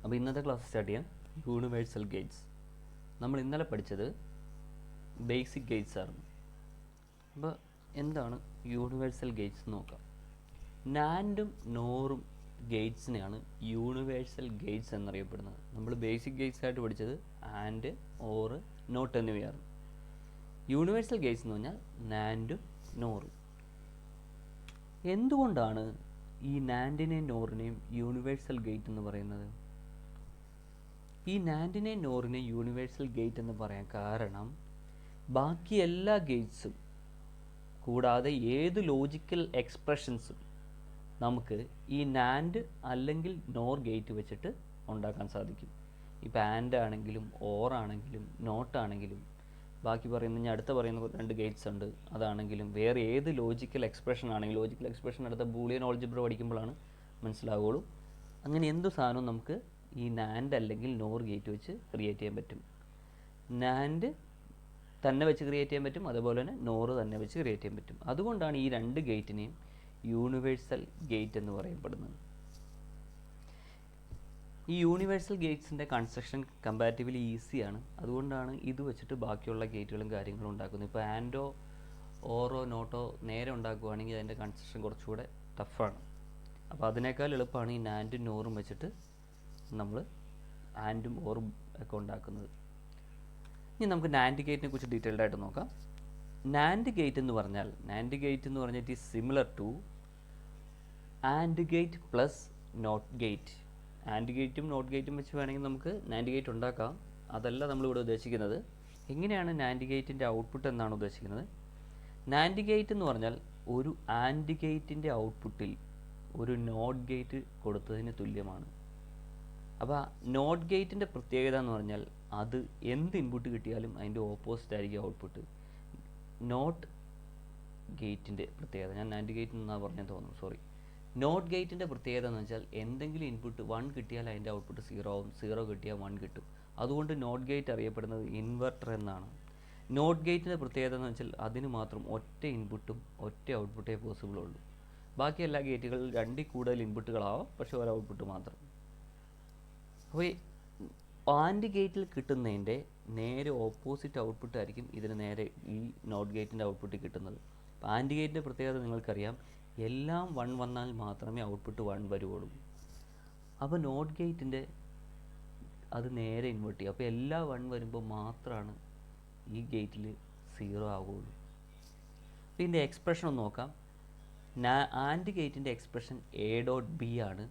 അപ്പോൾ ഇന്നത്തെ class start ചെയ്യാം. Universal Gates. നമ്മൾ ഇന്നലെ പഠിച്ചത് ബേസിക് ഗേറ്റ്സ് ആയിരുന്നു. അപ്പോൾ എന്താണ് യൂണിവേഴ്സൽ ഗേറ്റ്സ് എന്ന് നോക്കാം. നാൻഡും നോറും ഗേറ്റ്സിനെയാണ് യൂണിവേഴ്സൽ ഗേറ്റ്സ് എന്നറിയപ്പെടുന്നത്. നമ്മൾ ബേസിക് ഗേറ്റ്സ് ആയിട്ട് പഠിച്ചത് ആൻഡ്, ഓർ, നോട്ട് എന്നിവയായിരുന്നു. യൂണിവേഴ്സൽ ഗേറ്റ്സ് എന്ന് പറഞ്ഞാൽ നാൻഡും നോറും. എന്തുകൊണ്ടാണ് ഈ നാൻഡിനെയും നോറിനെയും യൂണിവേഴ്സൽ ഗേറ്റ് എന്ന് പറയുന്നത്? ഈ നാൻഡിനെയും നോറിനെയും യൂണിവേഴ്സൽ ഗേറ്റ് എന്ന് പറയാൻ കാരണം ബാക്കി എല്ലാ ഗേറ്റ്സും കൂടാതെ ഏത് ലോജിക്കൽ എക്സ്പ്രഷൻസും നമുക്ക് ഈ നാൻഡ് അല്ലെങ്കിൽ നോർ ഗേറ്റ് വെച്ചിട്ട് ഉണ്ടാക്കാൻ സാധിക്കും. ഇപ്പോൾ ആൻഡ് ആണെങ്കിലും ഓർ ആണെങ്കിലും നോട്ടാണെങ്കിലും ബാക്കി പറയുന്ന ഞാൻ അടുത്ത പറയുന്ന രണ്ട് ഗേറ്റ്സ് ഉണ്ട്, അതാണെങ്കിലും വേറെ ഏത് ലോജിക്കൽ എക്സ്പ്രഷൻ ആണെങ്കിലും, ലോജിക്കൽ എക്സ്പ്രഷൻ അടുത്ത ബൂളിയൻ ഓൾജിബ്ര പഠിക്കുമ്പോഴാണ് മനസ്സിലാവുകയുള്ളൂ. അങ്ങനെ എന്തു സാധനവും നമുക്ക് ഈ നാൻഡ് അല്ലെങ്കിൽ നോർ ഗേറ്റ് വെച്ച് ക്രിയേറ്റ് ചെയ്യാൻ പറ്റും. നാൻഡ് തന്നെ വെച്ച് ക്രിയേറ്റ് ചെയ്യാൻ പറ്റും, അതുപോലെ തന്നെ നോറ് തന്നെ വെച്ച് ക്രിയേറ്റ് ചെയ്യാൻ പറ്റും. അതുകൊണ്ടാണ് ഈ രണ്ട് ഗേറ്റിനെയും യൂണിവേഴ്സൽ ഗേറ്റ് എന്ന് പറയപ്പെടുന്നത്. ഈ യൂണിവേഴ്സൽ ഗേറ്റ്സിൻ്റെ കൺസ്ട്രക്ഷൻ കമ്പാരിറ്റീവ്ലി ഈസിയാണ്. അതുകൊണ്ടാണ് ഇത് വെച്ചിട്ട് ബാക്കിയുള്ള ഗേറ്റുകളും കാര്യങ്ങളും ഉണ്ടാക്കുന്നത്. ഇപ്പോൾ ആൻഡോ ഓറോ നോട്ടോ നേരെ ഉണ്ടാക്കുകയാണെങ്കിൽ അതിൻ്റെ കൺസ്ട്രക്ഷൻ കുറച്ചുകൂടെ ടഫാണ്. അപ്പോൾ അതിനേക്കാൾ എളുപ്പമാണ് ഈ നാൻഡും നോറും വെച്ചിട്ട് നമ്മൾ ആൻഡും ഓറും ഒക്കെ ഉണ്ടാക്കുന്നത്. ഇനി നമുക്ക് നാൻഡ് ഗേറ്റിനെ കുറിച്ച് ഡീറ്റെയിൽഡ് ആയിട്ട് നോക്കാം. നാൻഡ് ഗേറ്റ് എന്ന് പറഞ്ഞാൽ it is similar to and gate plus not gate. And ഗേറ്റും നോട്ട് ഗേറ്റും വെച്ച് വേണമെങ്കിൽ നമുക്ക് നാൻഡ് ഗേറ്റ് ഉണ്ടാക്കാം. അതല്ല നമ്മളിവിടെ ഉദ്ദേശിക്കുന്നത്. എങ്ങനെയാണ് നാൻഡ് ഗേറ്റിൻ്റെ ഔട്ട്പുട്ട് എന്നാണ് ഉദ്ദേശിക്കുന്നത്. നാൻഡ് ഗേറ്റ് എന്ന് പറഞ്ഞാൽ ഒരു ആൻഡ് ഗേറ്റിൻ്റെ ഔട്ട്പുട്ടിൽ ഒരു നോട്ട് ഗേറ്റ് കൊടുത്തതിന് തുല്യമാണ്. അപ്പോൾ നോട്ട് ഗേറ്റിൻ്റെ പ്രത്യേകത എന്ന് പറഞ്ഞാൽ അത് എന്ത് ഇൻപുട്ട് കിട്ടിയാലും അതിൻ്റെ ഓപ്പോസിറ്റ് ആയിരിക്കും ഔട്ട്പുട്ട്. നോട്ട് ഗേറ്റിൻ്റെ പ്രത്യേകത, ഞാൻ നാൻഡ് ഗേറ്റ് എന്നാണ് പറഞ്ഞാൽ തോന്നുന്നു, സോറി. നോട്ട് ഗേറ്റിൻ്റെ പ്രത്യേകത എന്ന് വെച്ചാൽ എന്തെങ്കിലും ഇൻപുട്ട് 1 കിട്ടിയാൽ അതിൻ്റെ ഔട്ട്പുട്ട് 0 ആവും, 0 കിട്ടിയാൽ 1 കിട്ടും. അതുകൊണ്ട് നോട്ട് ഗേറ്റ് അറിയപ്പെടുന്നത് ഇൻവെർട്ടർ എന്നാണ്. നോട്ട് ഗേറ്റിൻ്റെ പ്രത്യേകത എന്ന് വെച്ചാൽ അതിന് മാത്രം ഒറ്റ ഇൻപുട്ടും ഒറ്റ ഔട്ട്പുട്ടേ പോസിബിൾ ഉള്ളൂ. ബാക്കി എല്ലാ ഗേറ്റുകളിൽ 2ൽ കൂടുതൽ ഇൻപുട്ടുകളാവാം, പക്ഷേ ഒരു ഔട്ട്പുട്ട് മാത്രം. അപ്പോൾ ഈ ആൻഡ് ഗേറ്റിൽ കിട്ടുന്നതിൻ്റെ നേരെ ഓപ്പോസിറ്റ് ഔട്ട്പുട്ട് ആയിരിക്കും ഇതിന് നേരെ ഈ നോട്ട് ഗേറ്റിൻ്റെ ഔട്ട്പുട്ട് കിട്ടുന്നത്. അപ്പോൾ ആൻഡ് ഗേറ്റിൻ്റെ പ്രത്യേകത നിങ്ങൾക്കറിയാം, എല്ലാം 1 വന്നാൽ മാത്രമേ ഔട്ട്പുട്ട് 1 വരുവുള്ളൂ. അപ്പോൾ നോട്ട് ഗേറ്റിൻ്റെ അത് നേരെ ഇൻവേർട്ട് ചെയ്യും. അപ്പോൾ എല്ലാ 1 വരുമ്പോൾ മാത്രമാണ് ഈ ഗേറ്റിൽ 0 ആവുകയുള്ളൂ. അപ്പോൾ ഇതിൻ്റെ എക്സ്പ്രഷൻ ഒന്ന് നോക്കാം. ആൻഡ് ഗേറ്റിൻ്റെ എക്സ്പ്രഷൻ എ ഡോട്ട് ബി ആണ്.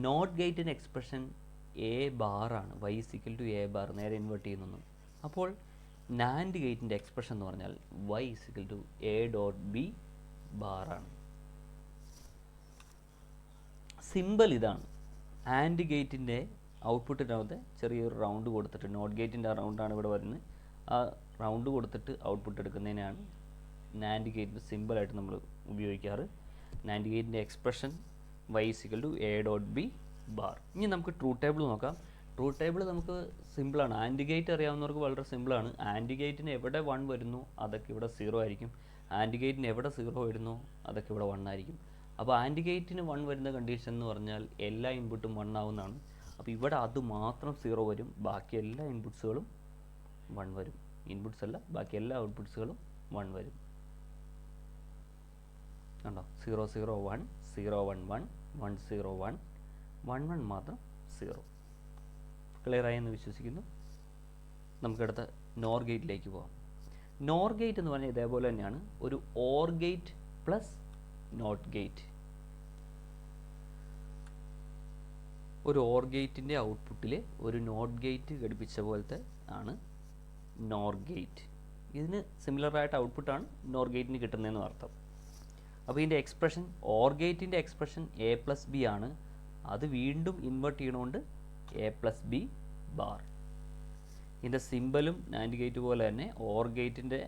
നോട്ട് ഗേറ്റിൻ്റെ എക്സ്പ്രഷൻ എ ബാറാണ്. y = a ബാർ, നേരെ ഇൻവേർട്ട് ചെയ്യുന്നു. അപ്പോൾ നാൻഡ് ഗേറ്റിൻ്റെ എക്സ്പ്രഷൻ എന്ന് പറഞ്ഞാൽ y = a ഡോട്ട് ബി ബാറാണ്. സിമ്പിൾ ഇതാണ്. ആൻഡ് ഗേറ്റിൻ്റെ ഔട്ട്പുട്ടിനകത്ത് ചെറിയൊരു റൗണ്ട് കൊടുത്തിട്ട്, നോട്ട് ഗേറ്റിൻ്റെ ആ റൗണ്ടാണ് ഇവിടെ വരുന്നത്, ആ റൗണ്ട് കൊടുത്തിട്ട് ഔട്ട്പുട്ട് എടുക്കുന്നതിനാണ് നാൻഡ് ഗേറ്റിൻ്റെ സിമ്പിളായിട്ട് നമ്മൾ ഉപയോഗിക്കാറ്. നാൻഡ് ഗേറ്റിൻ്റെ expression y = a dot B bar. ഇനി നമുക്ക് ട്രൂത്ത് ടേബിൾ നോക്കാം. ട്രൂത്ത് ടേബിൾ നമുക്ക് സിമ്പിളാണ്. ആൻഡ് ഗേറ്റ് അറിയാവുന്നവർക്ക് വളരെ സിമ്പിളാണ്. ആൻഡ് ഗേറ്റിന് എവിടെ 1 വരുന്നു അതൊക്കെ ഇവിടെ 0 ആയിരിക്കും. ആൻഡ് ഗേറ്റിന് എവിടെ 0 വരുന്നു അതൊക്കെ ഇവിടെ 1 ആയിരിക്കും. അപ്പോൾ ആൻഡ് ഗേറ്റിന് 1 വരുന്ന കണ്ടീഷൻ എന്ന് പറഞ്ഞാൽ എല്ലാ ഇൻപുട്ടും 1 ആവുന്നതാണ്. അപ്പോൾ ഇവിടെ അത് മാത്രം 0 വരും, ബാക്കി എല്ലാ ഇൻപുട്സുകളും 1 വരും. ഇൻപുട്സ് അല്ല, ബാക്കി എല്ലാ ഔട്ട്പുട്സുകളും 1 വരും. കണ്ടോ, 0 0 1 0 1 1 1 0 1 1 1 മാത്രം 0. ക്ലിയറായി എന്ന് വിശ്വസിക്കുന്നു. നമുക്കടുത്ത നോർ ഗേറ്റിലേക്ക് പോകാം. നോർ ഗേറ്റ് എന്ന് പറഞ്ഞാൽ ഇതേപോലെ തന്നെയാണ്, ഒരു or gate plus not gate. ഒരു ഓർ ഗേറ്റിൻ്റെ ഔട്ട്പുട്ടിൽ ഒരു നോട്ട് ഗേറ്റ് ഘടിപ്പിച്ച പോലത്തെ ആണ് നോർ ഗേറ്റ്. ഇതിന് സിമിലറായിട്ട് ഔട്ട്പുട്ടാണ് നോർ ഗേറ്റിന് കിട്ടുന്നതെന്ന് അർത്ഥം. അപ്പോൾ ഇതിൻ്റെ എക്സ്പ്രഷൻ, ഓർ ഗേറ്റിൻ്റെ എക്സ്പ്രഷൻ a പ്ലസ് ബി ആണ്. അത് വീണ്ടും ഇൻവെർട്ട് ചെയ്യണോണ്ട് a പ്ലസ് ബി ബാർ. ഇതിൻ്റെ സിമ്പലും നാൻഡ് ഗേറ്റ് പോലെ തന്നെ ഓർ ഗേറ്റിൻ്റെ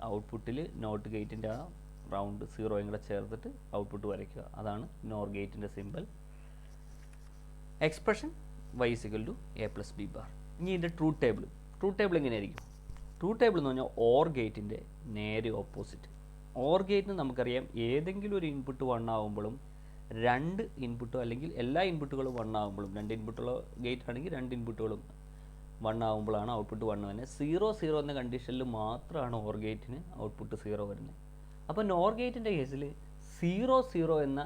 ഔട്ട്പുട്ടിൽ നോട്ട് ഗേറ്റിൻ്റെ ആ റൗണ്ട് 0 കൂടെ ചേർത്തിട്ട് ഔട്ട്പുട്ട് വരയ്ക്കുക. അതാണ് നോർ ഗേറ്റിൻ്റെ symbol. Expression y = a plus B bar. ഇനി ഇതിൻ്റെ ട്രൂത്ത് ടേബിൾ എങ്ങനെയായിരിക്കും? ട്രൂത്ത് ടേബിൾ എന്ന് പറഞ്ഞാൽ ഓർ ഗേറ്റിൻ്റെ നേരെ ഓപ്പോസിറ്റ്. ഓർ ഗേറ്റിന് നമുക്കറിയാം ഏതെങ്കിലും ഒരു ഇൻപുട്ട് 1 ആകുമ്പോഴും രണ്ട് ഇൻപുട്ടോ അല്ലെങ്കിൽ എല്ലാ ഇൻപുട്ടുകളും 1 ആകുമ്പോഴും, രണ്ട് ഇൻപുട്ടുള്ള ഗേറ്റ് ആണെങ്കിൽ രണ്ട് ഇൻപുട്ടുകളും 1 ആകുമ്പോഴാണ് ഔട്ട്പുട്ട് 1 വരുന്നത്. 0 എന്ന കണ്ടീഷനിൽ മാത്രമാണ് ഓർ ഗേറ്റിന് ഔട്ട്പുട്ട് 0 വരുന്നത്. അപ്പോൾ നോർ ഗേറ്റിൻ്റെ കേസിൽ 0 എന്ന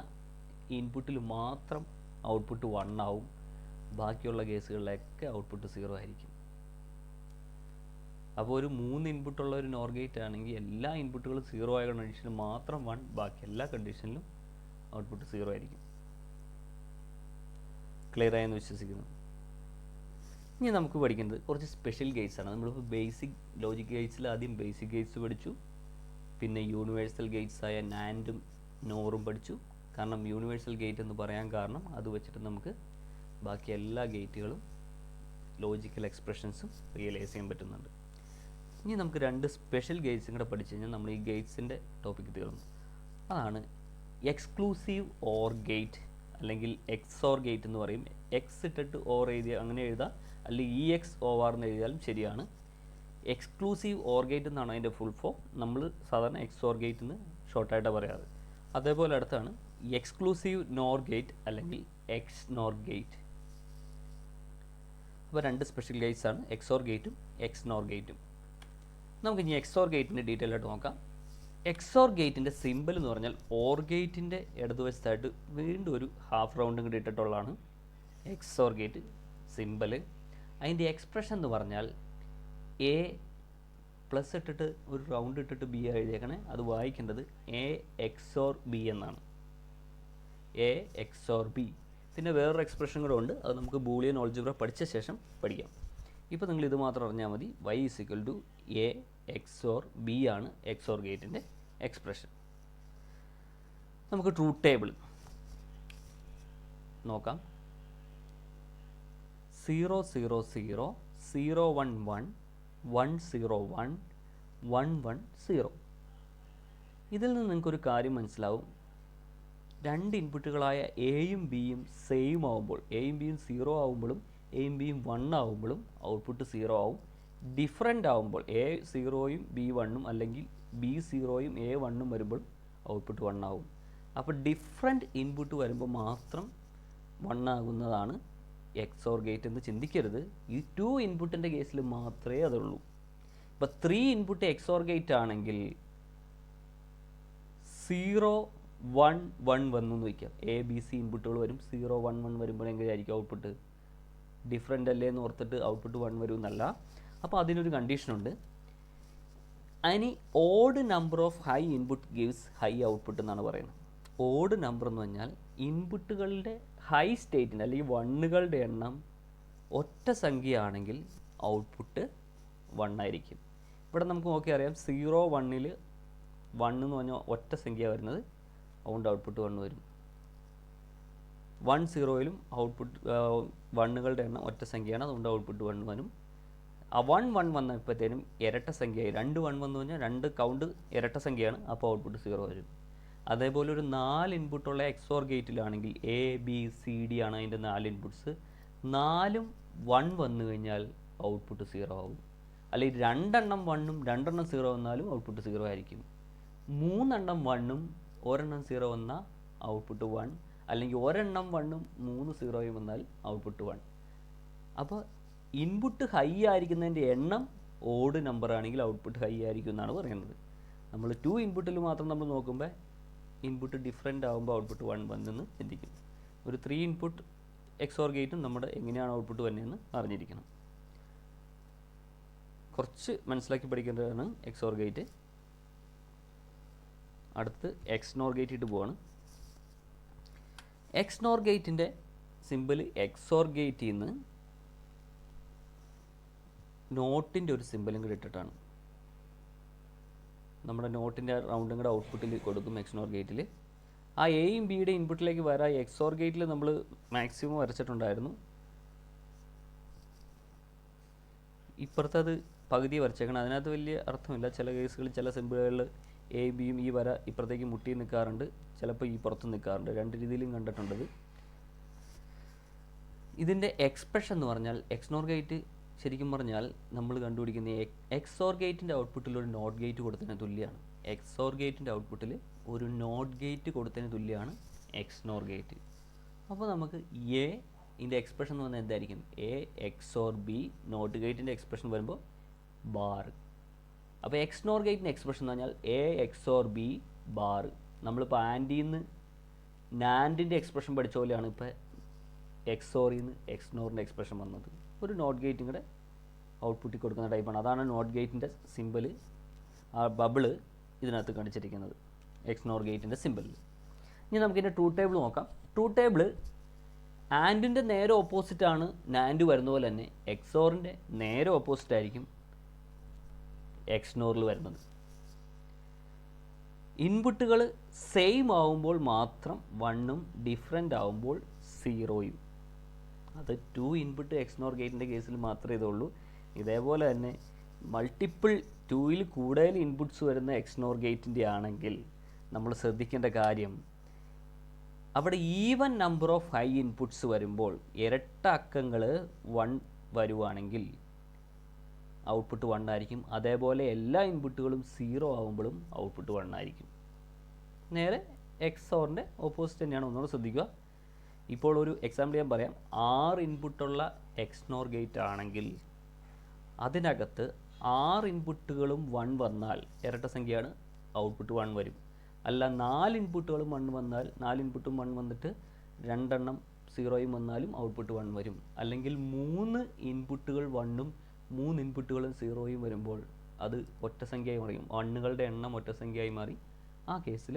ഇൻപുട്ടിൽ മാത്രം ഔട്ട്പുട്ട് 1 ആവും. ബാക്കിയുള്ള കേസുകളിലൊക്കെ ഔട്ട്പുട്ട് 0 ആയിരിക്കും. അപ്പോൾ ഒരു 3 ഇൻപുട്ടുള്ള ഒരു നോർ ഗേറ്റ് ആണെങ്കിൽ എല്ലാ ഇൻപുട്ടുകളും 0 ആയ കണ്ടീഷനിൽ മാത്രം 1, ബാക്കി എല്ലാ കണ്ടീഷനിലും ഔട്ട്പുട്ട് 0 ആയിരിക്കും. ക്ലിയർ ആയെന്ന് വിശ്വസിക്കുന്നു. ഇനി നമുക്ക് പഠിക്കുന്നത് കുറച്ച് സ്പെഷ്യൽ ഗേറ്റ്സ് ആണ്. നമ്മളിപ്പോൾ ബേസിക് ലോജിക് ഗേറ്റ്സിൽ ആദ്യം ബേസിക് ഗേറ്റ്സ് പഠിച്ചു, പിന്നെ യൂണിവേഴ്സൽ ഗേറ്റ്സ് ആയ നാൻഡും നോറും പഠിച്ചു. കാരണം യൂണിവേഴ്സൽ ഗേറ്റ് എന്ന് പറയാൻ കാരണം അത് വെച്ചിട്ട് നമുക്ക് ബാക്കി എല്ലാ ഗേറ്റുകളും ലോജിക്കൽ എക്സ്പ്രഷൻസും റിയലൈസ് ചെയ്യാൻ പറ്റുന്നുണ്ട്. ഇനി നമുക്ക് രണ്ട് സ്പെഷ്യൽ ഗേറ്റ്സും കൂടെ പഠിച്ചു കഴിഞ്ഞാൽ നമ്മൾ ഈ ഗേറ്റ്സിൻ്റെ ടോപ്പിക്ക് തീർന്നു. അതാണ് എക്സ്ക്ലൂസീവ് ഓർ ഗേറ്റ് അല്ലെങ്കിൽ എക്സോർ ഗേറ്റ് എന്ന് പറയും. എക്സ് ഇട്ടിട്ട് ഓർ എഴുതിയ അങ്ങനെ എഴുതാം, അല്ലെങ്കിൽ EX/OR എന്ന് എഴുതിയാലും ശരിയാണ്. എക്സ്ക്ലൂസീവ് ഓർ ഗേറ്റ് എന്നാണ് അതിൻ്റെ ഫുൾ ഫോം. നമ്മൾ സാധാരണ എക്സോർ ഗേറ്റ് എന്ന് ഷോർട്ടായിട്ടാണ് പറയാറ്. അതേപോലെ അടുത്താണ് എക്സ്ക്ലൂസീവ് നോർ ഗേറ്റ് അല്ലെങ്കിൽ എക്സ് നോർ ഗേറ്റ്. അപ്പോൾ രണ്ട് സ്പെഷ്യൽ ഗേറ്റ്സ് ആണ്, എക്സോർ ഗേറ്റും എക്സ് നോർ ഗേറ്റും. നമുക്ക് ഇനി എക്സോർ ഗേറ്റിൻ്റെ ഡീറ്റെയിൽ ആയിട്ട് നോക്കാം. എക്സോർ ഗേറ്റിൻ്റെ സിമ്പിൾ എന്ന് പറഞ്ഞാൽ ഓർ ഗേറ്റിൻ്റെ ഇടതുവശത്തായിട്ട് വീണ്ടും ഒരു ഹാഫ് റൗണ്ടും കൂടി ഇട്ടിട്ടുള്ളതാണ് എക്സോർ ഗേറ്റ് സിമ്പിൾ. അതിൻ്റെ എക്സ്പ്രഷൻ എന്ന് പറഞ്ഞാൽ എ പ്ലസ് ഇട്ടിട്ട് ഒരു റൗണ്ട് ഇട്ടിട്ട് ബി എഴുതിയേക്കണേ. അത് വായിക്കേണ്ടത് എ എക്സോർ ബി എന്നാണ്. A XOR B. പിന്നെ വേറൊരു എക്സ്പ്രഷൻ കൂടെ ഉണ്ട്, അത് നമുക്ക് ബൂളിയൻ ഓൾജിബ്ര പഠിച്ച ശേഷം പഠിക്കാം. ഇപ്പോൾ നിങ്ങൾ ഇത് മാത്രം അറിഞ്ഞാൽ മതി. y = എ എക്സോർ ബി ആണ് എക്സോർ ഗേറ്റിൻ്റെ എക്സ്പ്രഷൻ. നമുക്ക് ട്രൂത്ത് ടേബിൾ നോക്കാം. 0 0 0 0 1 1 1 0 1 1 1 0. ഇതിൽ നിന്ന് നിങ്ങൾക്കൊരു കാര്യം മനസ്സിലാവും. രണ്ട് ഇൻപുട്ടുകളായ എയും ബിയും സെയിം ആവുമ്പോൾ, എയും ബിയും 0 ആവുമ്പോഴും എയും ബിയും 1 ആവുമ്പോഴും ഔട്ട്പുട്ട് 0 ആവും. ഡിഫറൻ്റ് ആവുമ്പോൾ എ 0യും ബി 1ഉം അല്ലെങ്കിൽ ബി 0യും എ 1ഉം വരുമ്പോൾ ഔട്ട്പുട്ട് 1 ആവും. അപ്പോൾ ഡിഫറെൻറ്റ് ഇൻപുട്ട് വരുമ്പോൾ മാത്രം 1 ആകുന്നതാണ് എക്സോർ ഗേറ്റ് എന്ന് ചിന്തിക്കരുത്. ഈ 2 ഇൻപുട്ടിൻ്റെ കേസിൽ മാത്രമേ അതുള്ളൂ. ഇപ്പോൾ 3 ഇൻപുട്ട് എക്സോർ ഗേറ്റ് ആണെങ്കിൽ 0 1 1 വന്നു എന്ന് വയ്ക്കാം. എ ബി സി ഇൻപുട്ടുകൾ വരും. 0 1 1 വരുമ്പോൾ എങ്ങനെയായിരിക്കും ഔട്ട്പുട്ട്? ഡിഫറെൻ്റ് അല്ലേ എന്ന് ഓർത്തിട്ട് ഔട്ട്പുട്ട് 1 വരും എന്നല്ല. അപ്പോൾ അതിനൊരു കണ്ടീഷനുണ്ട്. അതിന് odd number of high input gives high output എന്നാണ് പറയുന്നത്. ഓഡ് നമ്പർ എന്ന് പറഞ്ഞാൽ ഇൻപുട്ടുകളുടെ ഹൈ സ്റ്റേറ്റിൻ്റെ അല്ലെങ്കിൽ 1കളുടെ എണ്ണം ഒറ്റ സംഖ്യയാണെങ്കിൽ ഔട്ട്പുട്ട് 1 ആയിരിക്കും. ഇവിടെ നമുക്ക് നോക്കി അറിയാം 0 1ൽ 1 എന്ന് പറഞ്ഞാൽ ഒറ്റ സംഖ്യ വരുന്നത്, അതുകൊണ്ട് ഔട്ട്പുട്ട് 1 വരും. 1 0ലും ഔട്ട്പുട്ട് 1കളുടെ എണ്ണം ഒറ്റ സംഖ്യയാണ്, അതുകൊണ്ട് ഔട്ട്പുട്ട് 1 വരും. ആ 1 1 വന്നപ്പോഴത്തേനും ഇരട്ട സംഖ്യയായി. 2 1 വന്നു കഴിഞ്ഞാൽ 2 കൗണ്ട് ഇരട്ട സംഖ്യയാണ്, അപ്പോൾ ഔട്ട്പുട്ട് 0 വരും. അതേപോലെ ഒരു 4 ഇൻപുട്ടുള്ള എക്സോർ ഗേറ്റിലാണെങ്കിൽ എ ബി സി ഡി ആണ് അതിൻ്റെ 4 ഇൻപുട്ട്സ്. 4ഉം 1 വന്നു കഴിഞ്ഞാൽ ഔട്ട്പുട്ട് 0 ആവും. അല്ലെങ്കിൽ 2 എണ്ണം 1ഉം 2 എണ്ണം 0 വന്നാലും ഔട്ട്പുട്ട് 0 ആയിരിക്കും. 3 എണ്ണം 1ഉം 1 എണ്ണം 0 വന്നാൽ ഔട്ട്പുട്ട് 1, അല്ലെങ്കിൽ 1 എണ്ണം 1ഉം 3 0യും വന്നാൽ ഔട്ട്പുട്ട് 1. അപ്പോൾ ഇൻപുട്ട് ഹൈ ആയിരിക്കുന്നതിൻ്റെ എണ്ണം ഓഡ് നമ്പർ ആണെങ്കിൽ ഔട്ട്പുട്ട് ഹൈ ആയിരിക്കും എന്നാണ് പറയുന്നത്. നമ്മൾ 2 ഇൻപുട്ടിൽ മാത്രം നമ്മൾ നോക്കുമ്പോൾ ഇൻപുട്ട് ഡിഫറെൻ്റ് ആകുമ്പോൾ ഔട്ട്പുട്ട് 1 വന്നെന്ന് ചിന്തിക്കും. ഒരു 3 ഇൻപുട്ട് എക്സോർ ഗേറ്റും നമ്മുടെ എങ്ങനെയാണ് ഔട്ട്പുട്ട് വന്നതെന്ന് അറിഞ്ഞിരിക്കണം. കുറച്ച് മനസ്സിലാക്കി പഠിക്കേണ്ടതാണ് എക്സോർ ഗേറ്റ്. അടുത്ത് എക്സ് നോർ ഗേറ്റ് ഇട്ട് പോവാണ്. എക്സ് നോർ ഗേറ്റിൻ്റെ സിമ്പിൾ എക്സോർ ഗേറ്റിൽ നിന്ന് നോട്ടിൻ്റെ ഒരു സിമ്പിളും കൂടി ഇട്ടിട്ടാണ്. നമ്മുടെ നോട്ടിൻ്റെ റൗണ്ടും കൂടെ ഔട്ട്പുട്ടിൽ കൊടുക്കും എക്സ് നോർ ഗേറ്റിൽ. ആ എയും ബിയുടെ ഇൻപുട്ടിലേക്ക് വരാൻ എക്സോർ ഗേറ്റിൽ നമ്മൾ മാക്സിമം വരച്ചിട്ടുണ്ടായിരുന്നു. ഇപ്പുറത്തത് പകുതി വരച്ചേക്കണം. അതിനകത്ത് വലിയ അർത്ഥമില്ല. ചില കേസുകളിൽ ചില സിമ്പിളുകളിൽ എ ബിയും ഈ വര ഇപ്പുറത്തേക്ക് മുട്ടി നിൽക്കാറുണ്ട്, ചിലപ്പോൾ ഈ പുറത്ത് നിൽക്കാറുണ്ട്. രണ്ട് രീതിയിലും കണ്ടിട്ടുണ്ടത്. ഇതിൻ്റെ എക്സ്പ്രഷൻ എന്ന് പറഞ്ഞാൽ എക്സ്നോർ ഗേറ്റ് ശരിക്കും പറഞ്ഞാൽ നമ്മൾ കണ്ടുപിടിക്കുന്ന എക്സോർ ഗേറ്റിൻ്റെ ഔട്ട്പുട്ടിൽ ഒരു നോട്ട് ഗേറ്റ് കൊടുത്തതിന് തുല്യമാണ്. എക്സോർ ഗേറ്റിൻ്റെ ഔട്ട്പുട്ടിൽ ഒരു നോട്ട് ഗേറ്റ് കൊടുത്തതിന് തുല്യമാണ് XNOR ഗേറ്റ്. അപ്പോൾ നമുക്ക് എ ഇതിൻ്റെ എക്സ്പ്രഷൻ എന്ന് പറഞ്ഞാൽ എന്തായിരിക്കും? എ XOR B നോട്ട് ഗേറ്റിൻ്റെ എക്സ്പ്രഷൻ വരുമ്പോൾ ബാർ. അപ്പോൾ XNOR ഗേറ്റിൻ്റെ എക്സ്പ്രഷൻ എന്ന് പറഞ്ഞാൽ എ XOR B ബാർ. നമ്മളിപ്പോൾ ആൻഡിയിൽ നിന്ന് നാൻഡിൻ്റെ എക്സ്പ്രഷൻ പഠിച്ച പോലെയാണ് ഇപ്പോൾ XORയിൽ നിന്ന് XNORൻ്റെ എക്സ്പ്രഷൻ വന്നത്. ഒരു നോട്ട് ഗേറ്റും കൂടെ ഔട്ട്പുട്ടിൽ കൊടുക്കുന്ന ടൈപ്പാണ്. അതാണ് നോട്ട് ഗേറ്റിൻ്റെ സിമ്പിൾ, ആ ബബിള് ഇതിനകത്ത് കാണിച്ചിരിക്കുന്നത് XNOR ഗേറ്റിൻ്റെ സിമ്പിളിൽ. ഇനി നമുക്കിതിൻ്റെ ട്രൂത്ത് ടേബിൾ നോക്കാം. ട്രൂത്ത് ടേബിൾ ആൻഡിൻ്റെ നേരെ ഓപ്പോസിറ്റാണ് നാൻഡ് വരുന്ന പോലെ തന്നെ XORൻ്റെ നേരെ ഓപ്പോസിറ്റ് ആയിരിക്കും XNORൽ വരുന്നത്. ഇൻപുട്ടുകൾ സെയിം ആവുമ്പോൾ മാത്രം 1ഉം ഡിഫറെൻ്റ് ആവുമ്പോൾ 0യും. അത് 2 ഇൻപുട്ട് XNOR ഗേറ്റിൻ്റെ കേസിൽ മാത്രമേ ഇതുള്ളൂ. ഇതേപോലെ തന്നെ മൾട്ടിപ്പിൾ 2ൽ കൂടുതൽ ഇൻപുട്ട്സ് വരുന്ന XNOR ഗേറ്റിൻ്റെ ആണെങ്കിൽ നമ്മൾ ശ്രദ്ധിക്കേണ്ട കാര്യം, അവിടെ even number of high inputs വരുമ്പോൾ ഇരട്ട അക്കങ്ങൾ 1 വരുവാണെങ്കിൽ ഔട്ട്പുട്ട് 1 ആയിരിക്കും. അതേപോലെ എല്ലാ ഇൻപുട്ടുകളും 0 ആകുമ്പോഴും ഔട്ട്പുട്ട് 1 ആയിരിക്കും. നേരെ XORൻ്റെ ഓപ്പോസിറ്റ് തന്നെയാണ്. ഒന്നുകൂടെ ശ്രദ്ധിക്കുക. ഇപ്പോൾ ഒരു എക്സാമ്പിൾ ഞാൻ പറയാം. 6 ഇൻപുട്ടുള്ള XNOR ഗേറ്റ് ആണെങ്കിൽ അതിനകത്ത് 6 ഇൻപുട്ടുകളും 1 വന്നാൽ ഇരട്ട സംഖ്യയാണ്, ഔട്ട്പുട്ട് 1 വരും. അല്ല 4 ഇൻപുട്ടുകളും 1 വന്നാൽ 4 ഇൻപുട്ടും 1 വന്നിട്ട് 2 എണ്ണം 0യും വന്നാലും ഔട്ട്പുട്ട് 1 വരും. അല്ലെങ്കിൽ 3 ഇൻപുട്ടുകൾ 1ഉം 3 ഇൻപുട്ടുകളും 0യും വരുമ്പോൾ അത് ഒറ്റ സംഖ്യയായി മാറിയും. 1കളുടെ എണ്ണം ഒറ്റ സംഖ്യയായി മാറി. ആ കേസിൽ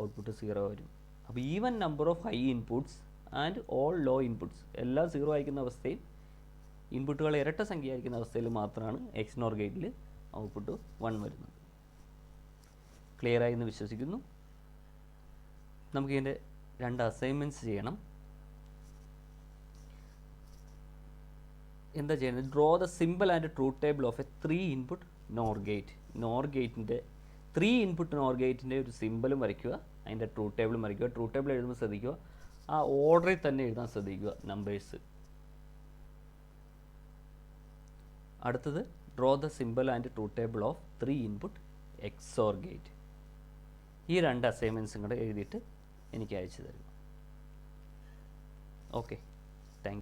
ഔട്ട്പുട്ട് 0 വരും. അപ്പോൾ even number of high inputs and all low inputs എല്ലാം 0 ആയിരിക്കുന്ന അവസ്ഥയിൽ, ഇൻപുട്ടുകൾ ഇരട്ട സംഖ്യ ആയിരിക്കുന്ന അവസ്ഥയിൽ മാത്രമാണ് XNOR ഗേറ്റിൽ ഔട്ട്പുട്ട് 1 വരുന്നത്. ക്ലിയറായി എന്ന് വിശ്വസിക്കുന്നു. നമുക്കിതിൻ്റെ 2 അസൈൻമെൻറ്റ്സ് ചെയ്യണം. എന്താ ചെയ്യുന്നത്? Draw the simple and truth table of A 3 input NOR gate. NOR ഗേറ്റിൻ്റെ 3 ഇൻപുട്ട് NOR ഗേറ്റിൻ്റെ ഒരു സിമ്പിളും വരയ്ക്കുക, അതിൻ്റെ ട്രൂത്ത് ടേബിളും വരയ്ക്കുക. ട്രൂത്ത് ടേബിൾ എഴുതുമ്പോൾ ശ്രദ്ധിക്കുക, ആ ഓർഡറിൽ തന്നെ എഴുതാൻ ശ്രദ്ധിക്കുക നമ്പേഴ്സ്. അടുത്തത് draw the simple and truth table of 3 input XOR gate. ഈ 2 അസൈൻമെൻറ്റ്സും കൂടെ എഴുതിയിട്ട് എനിക്ക് അയച്ചു തരും. ഓക്കെ.